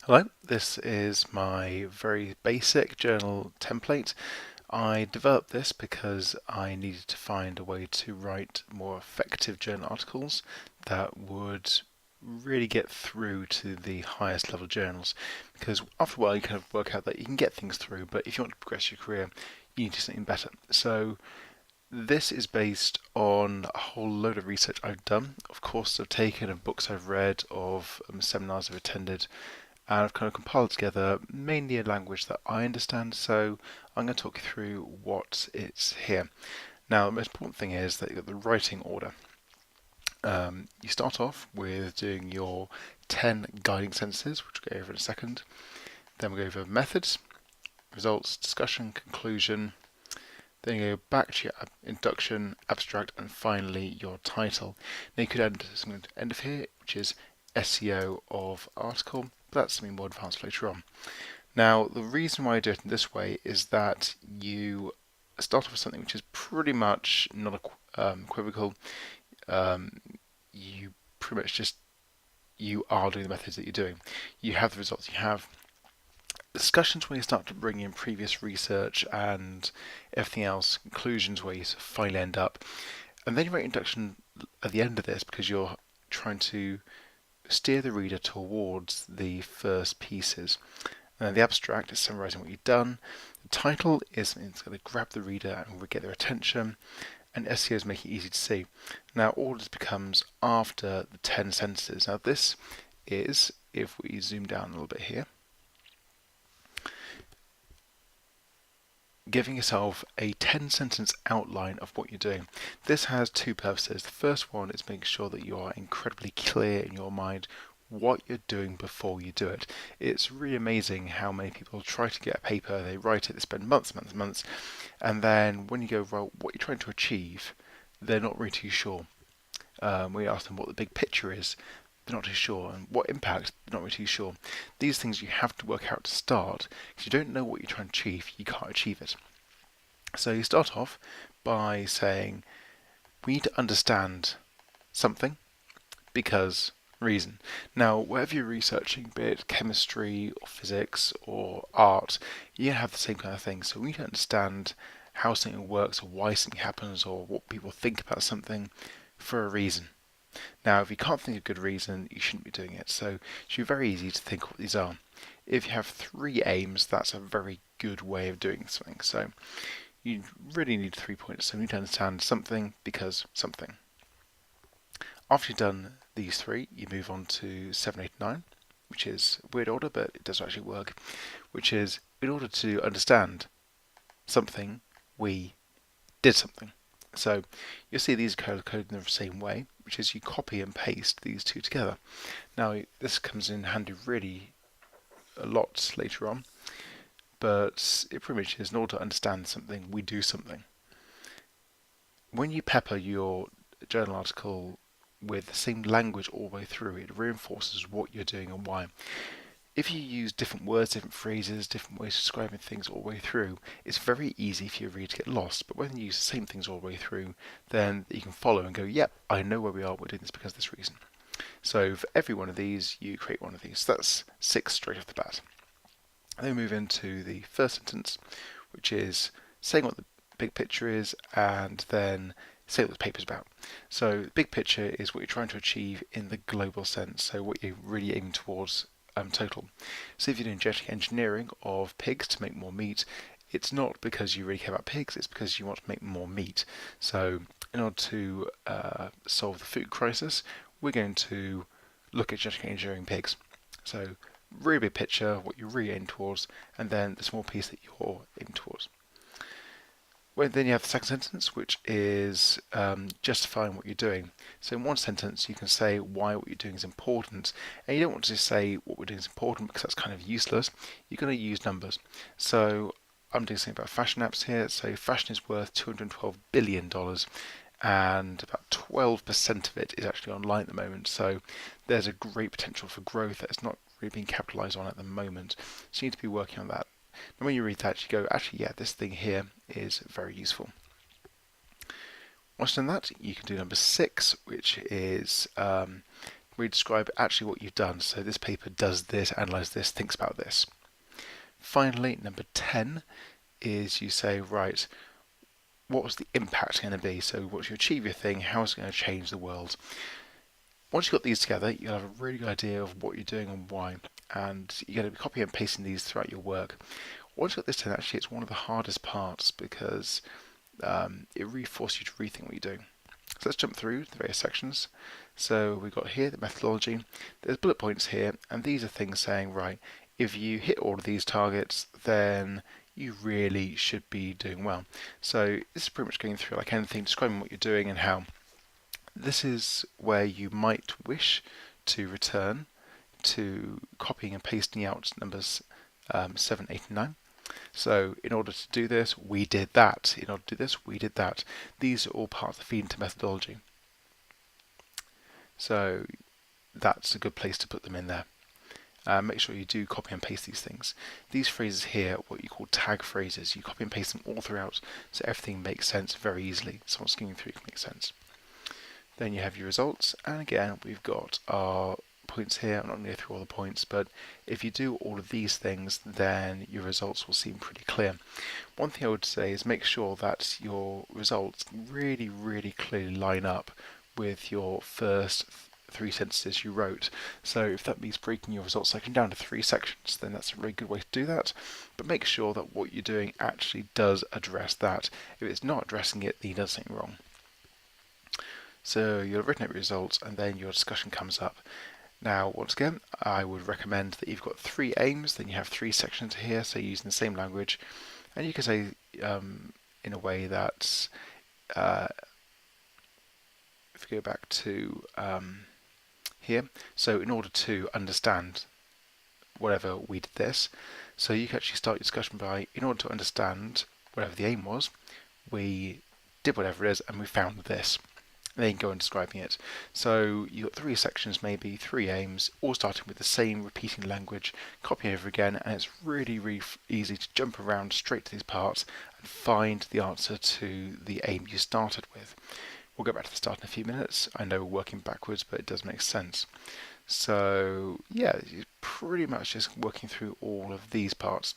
Hello, this is my very basic journal template. I developed this because I needed to find a way to write more effective journal articles that would really get through to the highest level journals. Because after a while, you kind of work out that you can get things through, but if you want to progress your career, you need to do something better. So this is based on a whole load of research I've done, of courses I've taken, of books I've read, of seminars I've attended, and I've kind of compiled together mainly a language that I understand. So I'm going to talk you through what it's here. Now, the most important thing is that you've got the writing order. You start off with doing your 10 guiding sentences, which we'll go over in a second. Then we'll go over methods, results, discussion, conclusion. Then you go back to your introduction, abstract, and finally your title. Now you could add something at the end of here, which is SEO of article, but that's something more advanced later on. Now, the reason why I do it in this way is that you start off with something which is pretty much not equivocal. You pretty much just you are doing the methods that you're doing. You have the results you have. Discussions where you start to bring in previous research and everything else, conclusions where you finally end up, and then you write introduction at the end of this because you're trying to steer the reader towards the first pieces. And the abstract is summarising what you've done. The title is something that's going to grab the reader and get their attention. And SEO is making it easy to see. Now all this becomes after the 10 sentences. Now this is, if we zoom down a little bit here, giving yourself a 10-sentence outline of what you're doing. This has two purposes. The first one is making sure that you are incredibly clear in your mind what you're doing before you do it. It's really amazing how many people try to get a paper, they write it, they spend months, and then when you go, well, what you're trying to achieve, they're not really too sure. We ask them what the big picture is, they're not too sure, and what impact, they're not really too sure. These things you have to work out to start. If you don't know what you're trying to achieve, you can't achieve it. So you start off by saying, we need to understand something because reason. Now, whatever you're researching, be it chemistry or physics or art, you have the same kind of thing. So we need to understand how something works or why something happens or what people think about something for a reason. Now, if you can't think of a good reason, you shouldn't be doing it. So it should be very easy to think what these are. If you have three aims, that's a very good way of doing something. So you really need 3 points. So you need to understand something because something. After you've done these three, you move on to 7, 8, 9, which is a weird order, but it does actually work, which is in order to understand something, we did something. So you'll see these are coded in the same way, which is you copy and paste these two together. Now this comes in handy really a lot later on, but it pretty much is in order to understand something, we do something. When you pepper your journal article with the same language all the way through, it reinforces what you're doing and why. If you use different words, different phrases, different ways of describing things all the way through, it's very easy for your reader to get lost. But when you use the same things all the way through, then you can follow and go, yep, I know where we are, we're doing this because of this reason. So for every one of these, you create one of these. So that's 6 straight off the bat. And then we move into the first sentence, which is saying what the big picture is and then say what the paper's about. So the big picture is what you're trying to achieve in the global sense, so what you're really aiming towards total. So if you're doing genetic engineering of pigs to make more meat, it's not because you really care about pigs, it's because you want to make more meat. So in order to solve the food crisis, we're going to look at genetic engineering pigs. So really big picture, what you're really aiming towards, and then the small piece that you're aiming towards. Well, then you have the second sentence, which is justifying what you're doing. So in one sentence, you can say why what you're doing is important, and you don't want to just say what we're doing is important because that's kind of useless. You're going to use numbers. So I'm doing something about fashion apps here. So fashion is worth $212 billion, and about 12% of it is actually online at the moment. So there's a great potential for growth that's not really being capitalized on at the moment. So you need to be working on that. And when you read that, you go, actually, yeah, this thing here is very useful. Once done that, you can do number 6, which is where you describe actually what you've done. So this paper does this, analyzes this, thinks about this. Finally, number 10 is you say, right, what was the impact going to be? So once you achieve your thing, how is it going to change the world? Once you've got these together, you'll have a really good idea of what you're doing and why. And you're going to be copying and pasting these throughout your work. Once you've got this done, actually, it's one of the hardest parts because it really forces you to rethink what you're doing. So let's jump through the various sections. So we've got here the methodology. There's bullet points here, and these are things saying, right, if you hit all of these targets, then you really should be doing well. So this is pretty much going through like anything, describing what you're doing and how. This is where you might wish to return to copying and pasting out numbers 7, 8, and 9. So in order to do this, we did that. In order to do this, we did that. These are all parts that feed into methodology. So that's a good place to put them in there. Make sure you do copy and paste these things. These phrases here are what you call tag phrases. You copy and paste them all throughout so everything makes sense very easily. Someone skimming through can make sense. Then you have your results, and again we've got our points here. I'm not going to go through all the points, but if you do all of these things, then your results will seem pretty clear. One thing I would say is make sure that your results really, really clearly line up with your first 3 sentences you wrote. So if that means breaking your results section down to 3 sections, then that's a really good way to do that. But make sure that what you're doing actually does address that. If it's not addressing it, then you've done something wrong. So you've written out your results, and then your discussion comes up. Now, once again, I would recommend that you've got 3 aims, then you have 3 sections here, so using the same language. And you can say in a way that, if we go back to here, so in order to understand whatever we did this, so you can actually start your discussion by, in order to understand whatever the aim was, we did whatever it is and we found this. And then you go on describing it. So you've got 3 sections, maybe 3 aims, all starting with the same repeating language, copy over again, and it's really, really easy to jump around straight to these parts and find the answer to the aim you started with. We'll go back to the start in a few minutes. I know we're working backwards, but it does make sense. So yeah, you're pretty much just working through all of these parts.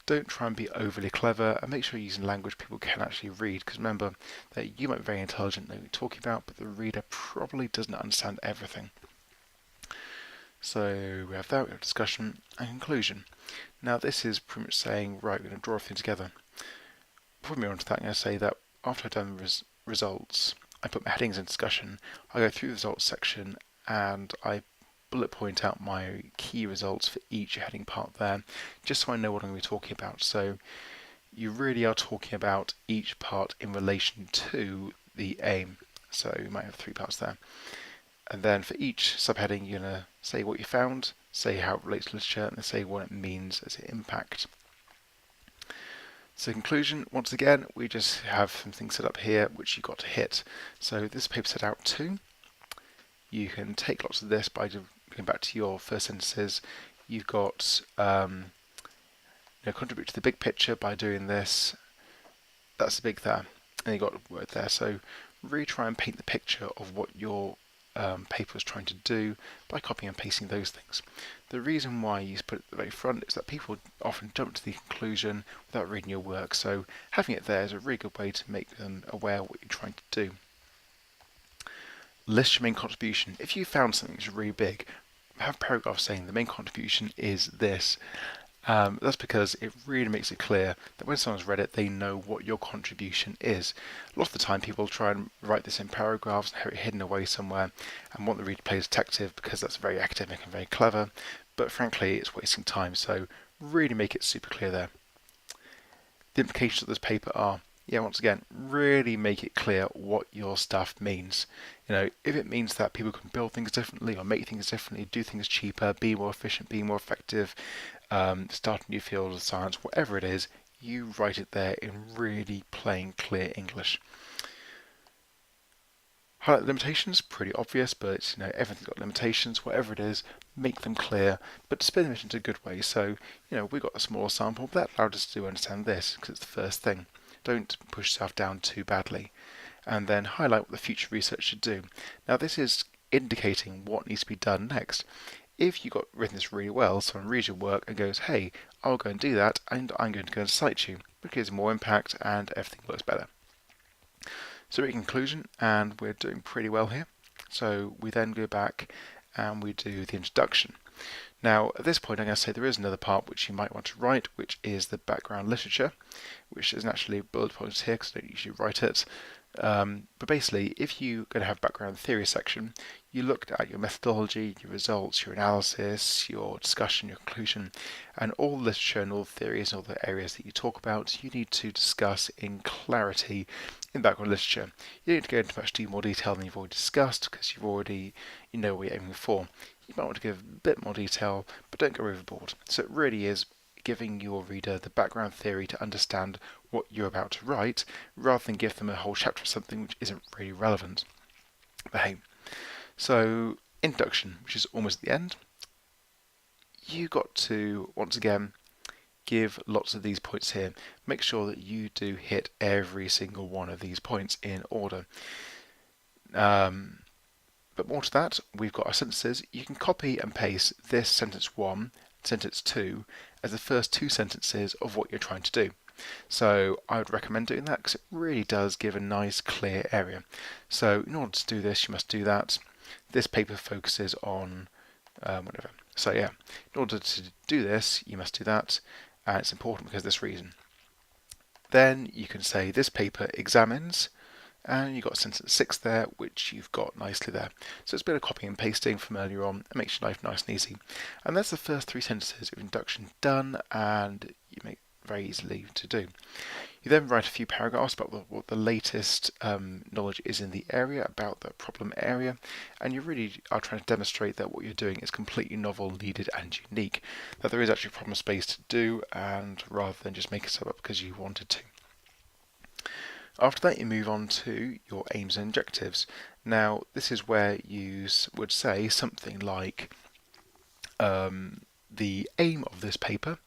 Don't try and be overly clever, and make sure you're using language people can actually read, because remember that you might be very intelligent, know what you're talking about, but the reader probably doesn't understand everything. So we have that, we have discussion and conclusion. Now this is pretty much saying, right, we're going to draw everything together. Before we move on to that, I'm going to say that after I've done the results, I put my headings in discussion, I go through the results section and I bullet point out my key results for each heading part there, just so I know what I'm going to be talking about. So you really are talking about each part in relation to the aim. So you might have 3 parts there. And then for each subheading, you're going to say what you found, say how it relates to literature, and say what it means as an impact. So conclusion, once again, we just have some things set up here which you've got to hit. So this paper set out 2. You can take lots of this by going back to your first sentences. You've got contribute to the big picture by doing this. That's the big there. And you've got a word there. So really try and paint the picture of what your paper is trying to do by copying and pasting those things. The reason why you put it at the very front is that people often jump to the conclusion without reading your work. So having it there is a really good way to make them aware of what you're trying to do. List your main contribution. If you found something that's really big, have a paragraph saying the main contribution is this. That's because it really makes it clear that when someone's read it, they know what your contribution is. A lot of the time people try and write this in paragraphs and have it hidden away somewhere and want the reader to play detective because that's very academic and very clever, but frankly it's wasting time, so really make it super clear there. The implications of this paper are, once again, really make it clear what your stuff means. If it means that people can build things differently or make things differently, do things cheaper, be more efficient, be more effective, start a new field of science, whatever it is, you write it there in really plain, clear English. Highlight limitations, pretty obvious, but everything's got limitations. Whatever it is, make them clear, but display them in a good way. So we got a smaller sample, but that allowed us to understand this because it's the first thing. Don't push yourself down too badly. And then highlight what the future research should do. Now this is indicating what needs to be done next. If you got written this really well, someone reads your work and goes, hey, I'll go and do that, and I'm going to go and cite you, because more impact and everything works better. So in conclusion, and we're doing pretty well here. So we then go back and we do the introduction. Now, at this point, I'm going to say there is another part which you might want to write, which is the background literature, which isn't actually bullet points here because I don't usually write it. But basically, if you're going to have background theory section, you looked at your methodology, your results, your analysis, your discussion, your conclusion, and all the literature and all the theories and all the areas that you talk about, you need to discuss in clarity in background literature. You don't need to go into much more detail than you've already discussed because you know what you're aiming for. You might want to give a bit more detail, but don't go overboard. So it really is giving your reader the background theory to understand what you're about to write, rather than give them a whole chapter of something which isn't really relevant. But hey, so introduction, which is almost the end. You got to, once again, give lots of these points here. Make sure that you do hit every single one of these points in order. But more to that, we've got our sentences. You can copy and paste this sentence 1, sentence 2 as the first two sentences of what you're trying to do. So I would recommend doing that because it really does give a nice clear area. So in order to do this, you must do that. This paper focuses on whatever. So yeah, in order to do this, you must do that, and it's important because of this reason. Then you can say this paper examines, and you've got sentence 6 there, which you've got nicely there. So it's a bit of copying and pasting from earlier on. It makes your life nice and easy. And that's the first three sentences of introduction done, and you make it very easily to do. You then write a few paragraphs about what the latest knowledge is in the area, about the problem area, and you really are trying to demonstrate that what you're doing is completely novel, needed, and unique, that there is actually a problem space to do, and rather than just make it up because you wanted to. After that, you move on to your aims and objectives. Now, this is where you would say something like the aim of this paper,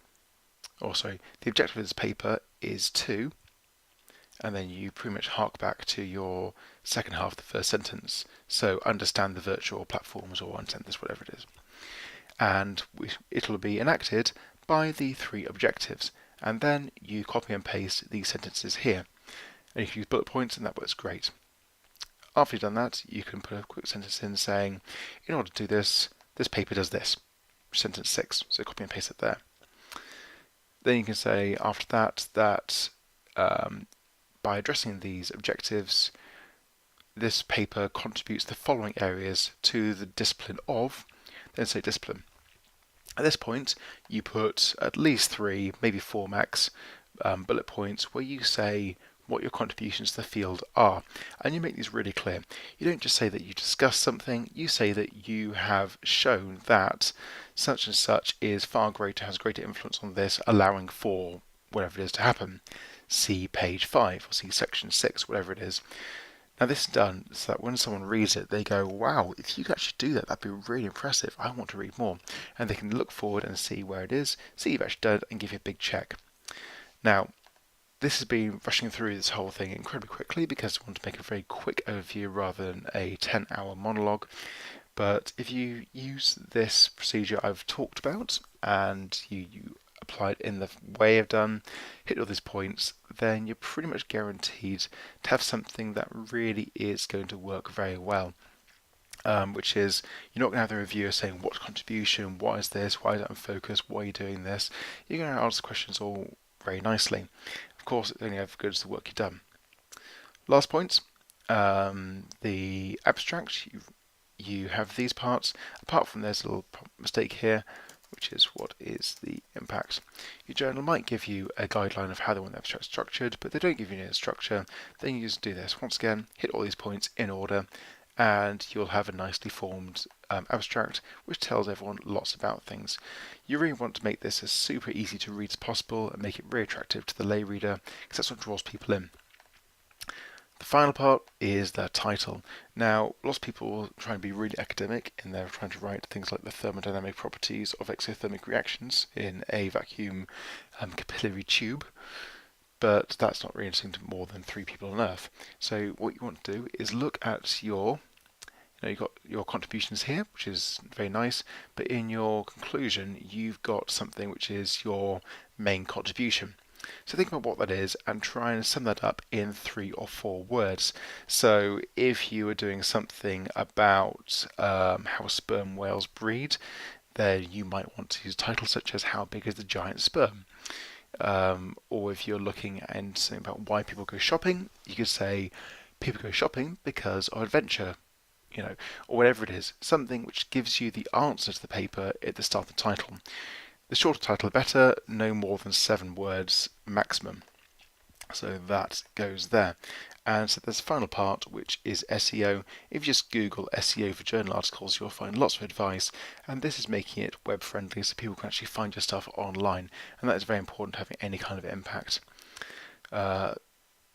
the objective of this paper is to, and then you pretty much hark back to your second half of the first sentence. So understand the virtual platforms, or understand this, whatever it is. And it'll be enacted by the three objectives. And then you copy and paste these sentences here. And you can use bullet points, and that works great. After you've done that, you can put a quick sentence in saying, in order to do this, this paper does this. Sentence 6, so copy and paste it there. Then you can say after that by addressing these objectives, this paper contributes the following areas to the discipline of, then say discipline. At this point, you put at least 3, maybe 4 max bullet points where you say what your contributions to the field are, and you make these really clear. You don't just say that you discussed something, you say that you have shown that such and such is far greater, has greater influence on this, allowing for whatever it is to happen. See page 5 or see section 6, whatever it is. Now this is done so that when someone reads it, they go, wow, if you could actually do that, that'd be really impressive. I want to read more. And they can look forward and see where it is, see you've actually done it, and give you a big check. Now, this has been rushing through this whole thing incredibly quickly because I want to make a very quick overview rather than a 10-hour monologue. But if you use this procedure I've talked about and you apply it in the way I've done, hit all these points, then you're pretty much guaranteed to have something that really is going to work very well. Which is, you're not going to have the reviewer saying, what contribution, what is this, why is that unfocused, why are you doing this? You're going to answer questions all very nicely. Of course, it's only ever good as the work you've done. Last point, the abstract, you have these parts. Apart from this little mistake here, which is what is the impact. Your journal might give you a guideline of how they want the abstract structured, but they don't give you any structure. Then you just do this. Once again, hit all these points in order, and you'll have a nicely formed abstract which tells everyone lots about things. You really want to make this as super easy to read as possible and make it really attractive to the lay reader, because that's what draws people in. The final part is the title. Now, lots of people try and be really academic and they're trying to write things like the thermodynamic properties of exothermic reactions in a vacuum capillary tube, but that's not really interesting to more than 3 people on Earth. So what you want to do is look at your you've got your contributions here, which is very nice, but in your conclusion, you've got something which is your main contribution. So think about what that is and try and sum that up in 3 or 4 words. So if you were doing something about how sperm whales breed, then you might want to use titles such as "How big is the giant sperm?" Or if you're looking at something about why people go shopping, you could say people go shopping because of adventure, or whatever it is, something which gives you the answer to the paper at the start of the title. The shorter title, the better, no more than 7 words maximum. So that goes there. And so there's the final part, which is SEO. If you just Google SEO for journal articles, you'll find lots of advice, and this is making it web friendly so people can actually find your stuff online, and that is very important to having any kind of impact.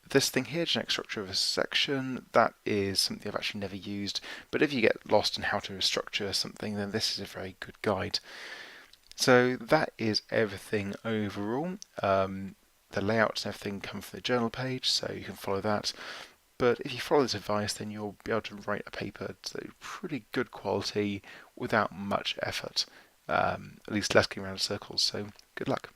This thing here, genetic structure of a section, that is something I've actually never used, but if you get lost in how to structure something, then this is a very good guide. So that is everything overall. The layouts and everything come from the journal page, so you can follow that. But if you follow this advice, then you'll be able to write a paper to pretty good quality without much effort, at least less going around in circles. So good luck.